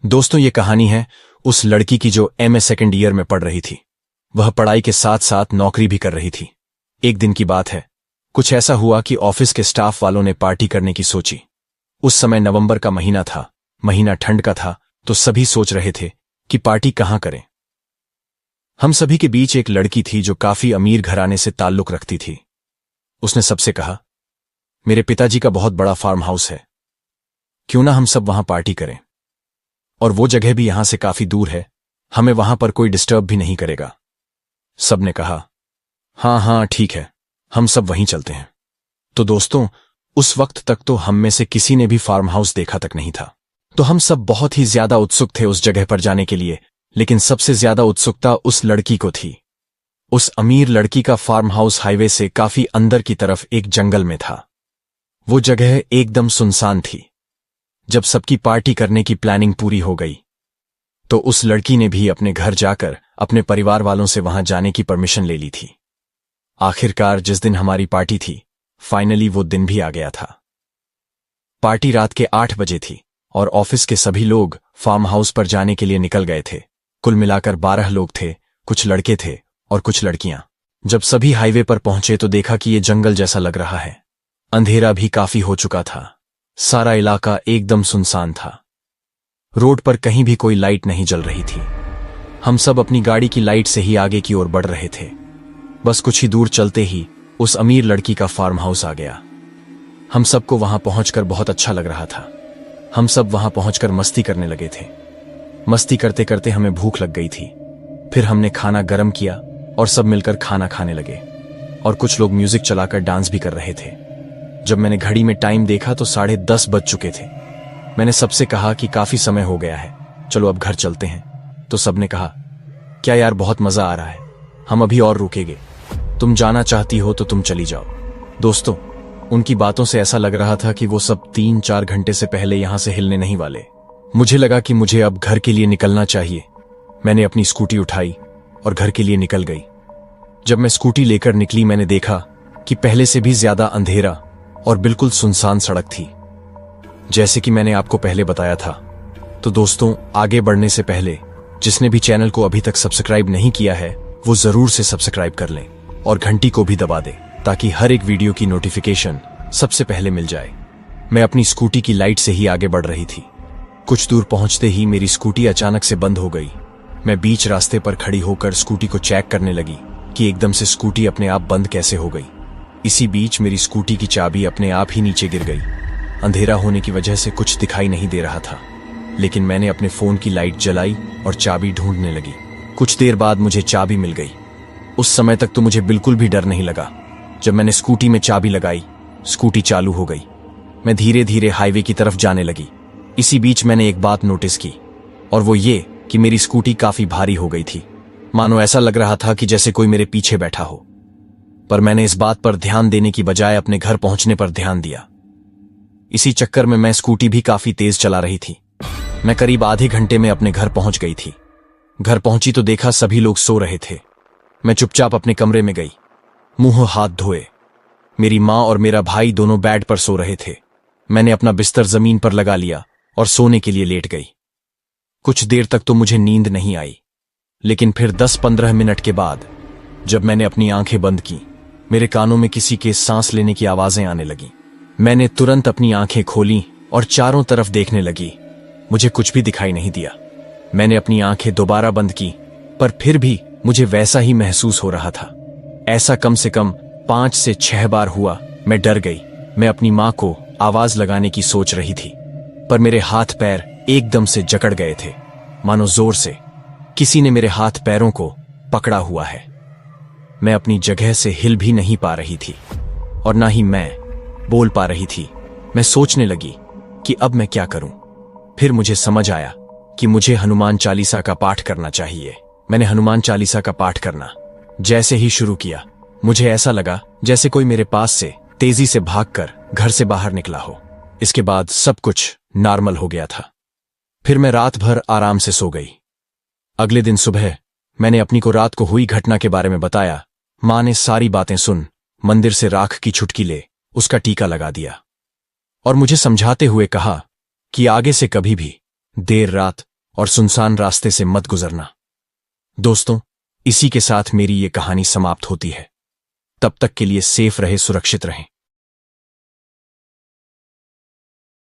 दोस्तों, ये कहानी है उस लड़की की जो एमए सेकेंड ईयर में पढ़ रही थी। वह पढ़ाई के साथ साथ नौकरी भी कर रही थी। एक दिन की बात है, कुछ ऐसा हुआ कि ऑफिस के स्टाफ वालों ने पार्टी करने की सोची। उस समय नवंबर का महीना था, महीना ठंड का था, तो सभी सोच रहे थे कि पार्टी कहां करें। हम सभी के बीच एक लड़की थी जो काफी अमीर घराने से ताल्लुक रखती थी। उसने सबसे कहा, मेरे पिताजी का बहुत बड़ा फार्म हाउस है, क्यों ना हम सब वहां पार्टी करें, और वो जगह भी यहां से काफी दूर है, हमें वहां पर कोई डिस्टर्ब भी नहीं करेगा। सबने कहा, हाँ हाँ ठीक है, हम सब वहीं चलते हैं। तो दोस्तों, उस वक्त तक तो हम में से किसी ने भी फार्म हाउस देखा तक नहीं था, तो हम सब बहुत ही ज्यादा उत्सुक थे उस जगह पर जाने के लिए। लेकिन सबसे ज्यादा उत्सुकता उस लड़की को थी। उस अमीर लड़की का फार्म हाउस हाईवे से काफी अंदर की तरफ एक जंगल में था। वो जगह एकदम सुनसान थी। जब सबकी पार्टी करने की प्लानिंग पूरी हो गई, तो उस लड़की ने भी अपने घर जाकर अपने परिवार वालों से वहां जाने की परमिशन ले ली थी। आखिरकार जिस दिन हमारी पार्टी थी, फाइनली वो दिन भी आ गया था। पार्टी रात के 8 बजे थी और ऑफिस के सभी लोग फार्म हाउस पर जाने के लिए निकल गए थे। कुल मिलाकर 12 लोग थे, कुछ लड़के थे और कुछ लड़कियां। जब सभी हाईवे पर पहुंचे तो देखा कि ये जंगल जैसा लग रहा है। अंधेरा भी काफी हो चुका था। सारा इलाका एकदम सुनसान था। रोड पर कहीं भी कोई लाइट नहीं जल रही थी। हम सब अपनी गाड़ी की लाइट से ही आगे की ओर बढ़ रहे थे। बस कुछ ही दूर चलते ही उस अमीर लड़की का फार्म हाउस आ गया। हम सबको वहां पहुंचकर बहुत अच्छा लग रहा था। हम सब वहां पहुंचकर मस्ती करने लगे थे। मस्ती करते करते हमें भूख लग गई थी। फिर हमने खाना गरम किया और सब मिलकर खाना खाने लगे, और कुछ लोग म्यूजिक चलाकर डांस भी कर रहे थे। जब मैंने घड़ी में टाइम देखा तो 10:30 बज चुके थे। मैंने सबसे कहा कि काफी समय हो गया है, चलो अब घर चलते हैं। तो सबने कहा, क्या यार, बहुत मजा आ रहा है, हम अभी और रुकेंगे, तुम जाना चाहती हो तो तुम चली जाओ। दोस्तों, उनकी बातों से ऐसा लग रहा था कि वो सब 3-4 घंटे से पहले यहां से हिलने नहीं वाले। मुझे लगा कि मुझे अब घर के लिए निकलना चाहिए। मैंने अपनी स्कूटी उठाई और घर के लिए निकल गई। जब मैं स्कूटी लेकर निकली, मैंने देखा कि पहले से भी ज्यादा अंधेरा और बिल्कुल सुनसान सड़क थी, जैसे कि मैंने आपको पहले बताया था। तो दोस्तों, आगे बढ़ने से पहले जिसने भी चैनल को अभी तक सब्सक्राइब नहीं किया है, वो जरूर से सब्सक्राइब कर लें और घंटी को भी दबा दें, ताकि हर एक वीडियो की नोटिफिकेशन सबसे पहले मिल जाए। मैं अपनी स्कूटी की लाइट से ही आगे बढ़ रही थी। कुछ दूर पहुंचते ही मेरी स्कूटी अचानक से बंद हो गई। मैं बीच रास्ते पर खड़ी होकर स्कूटी को चेक करने लगी कि एकदम से स्कूटी अपने आप बंद कैसे हो गई। इसी बीच मेरी स्कूटी की चाबी अपने आप ही नीचे गिर गई। अंधेरा होने की वजह से कुछ दिखाई नहीं दे रहा था, लेकिन मैंने अपने फोन की लाइट जलाई और चाबी ढूंढने लगी। कुछ देर बाद मुझे चाबी मिल गई। उस समय तक तो मुझे बिल्कुल भी डर नहीं लगा। जब मैंने स्कूटी में चाबी लगाई, स्कूटी चालू हो गई। मैं धीरे धीरे हाईवे की तरफ जाने लगी। इसी बीच मैंने एक बात नोटिस की, और वो ये कि मेरी स्कूटी काफी भारी हो गई थी। मानो ऐसा लग रहा था कि जैसे कोई मेरे पीछे बैठा हो। पर मैंने इस बात पर ध्यान देने की बजाय अपने घर पहुंचने पर ध्यान दिया। इसी चक्कर में मैं स्कूटी भी काफी तेज चला रही थी। मैं करीब आधे घंटे में अपने घर पहुंच गई थी। घर पहुंची तो देखा सभी लोग सो रहे थे। मैं चुपचाप अपने कमरे में गई, मुंह हाथ धोए। मेरी माँ और मेरा भाई दोनों बेड पर सो रहे थे। मैंने अपना बिस्तर जमीन पर लगा लिया और सोने के लिए लेट गई। कुछ देर तक तो मुझे नींद नहीं आई, लेकिन फिर 10-15 मिनट के बाद जब मैंने अपनी आंखें बंद की, मेरे कानों में किसी के सांस लेने की आवाजें आने लगी। मैंने तुरंत अपनी आंखें खोली और चारों तरफ देखने लगी। मुझे कुछ भी दिखाई नहीं दिया। मैंने अपनी आंखें दोबारा बंद की, पर फिर भी मुझे वैसा ही महसूस हो रहा था। ऐसा कम से कम 5 से 6 बार हुआ। मैं डर गई। मैं अपनी माँ को आवाज लगाने की सोच रही थी, पर मेरे हाथ पैर एकदम से जकड़ गए थे, मानो जोर से किसी ने मेरे हाथ पैरों को पकड़ा हुआ है। मैं अपनी जगह से हिल भी नहीं पा रही थी और ना ही मैं बोल पा रही थी। मैं सोचने लगी कि अब मैं क्या करूं। फिर मुझे समझ आया कि मुझे हनुमान चालीसा का पाठ करना चाहिए। मैंने हनुमान चालीसा का पाठ करना जैसे ही शुरू किया, मुझे ऐसा लगा जैसे कोई मेरे पास से तेजी से भागकर घर से बाहर निकला हो। इसके बाद सब कुछ नॉर्मल हो गया था। फिर मैं रात भर आराम से सो गई। अगले दिन सुबह मैंने अपनी को रात को हुई घटना के बारे में बताया। माँ ने सारी बातें सुन मंदिर से राख की छुटकी ले उसका टीका लगा दिया और मुझे समझाते हुए कहा कि आगे से कभी भी देर रात और सुनसान रास्ते से मत गुजरना। दोस्तों, इसी के साथ मेरी ये कहानी समाप्त होती है। तब तक के लिए सेफ रहे, सुरक्षित रहें।